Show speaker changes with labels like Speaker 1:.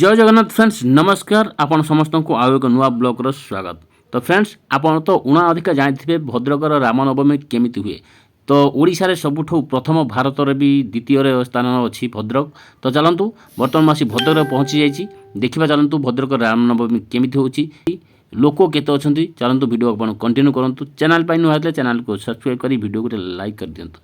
Speaker 1: जय जगन्नाथ फ्रेंड्स नमस्कार आपण समस्त को आउ एक नुआ ब्लॉग स्वागत। तो फ्रेंड्स आपण तो उणा अधिका जानते भद्रकर रामनवमी केमिति हुए। तो ओडिशा रे सबुठु प्रथम भारत रे भी द्वितीय स्थान अच्छी भद्रक। तो चलतु बर्तमान मासी भद्रक पहुँची जाइए देखा चलतु भद्रक रामनवमी केमिति होची लोक केते अछंती चलतु वीडियो आपण कंटिन्यू करंतु। चैनल पाइ नुआ चैनल को सब्सक्राइब करी वीडियो को लाइक कर दियंतु।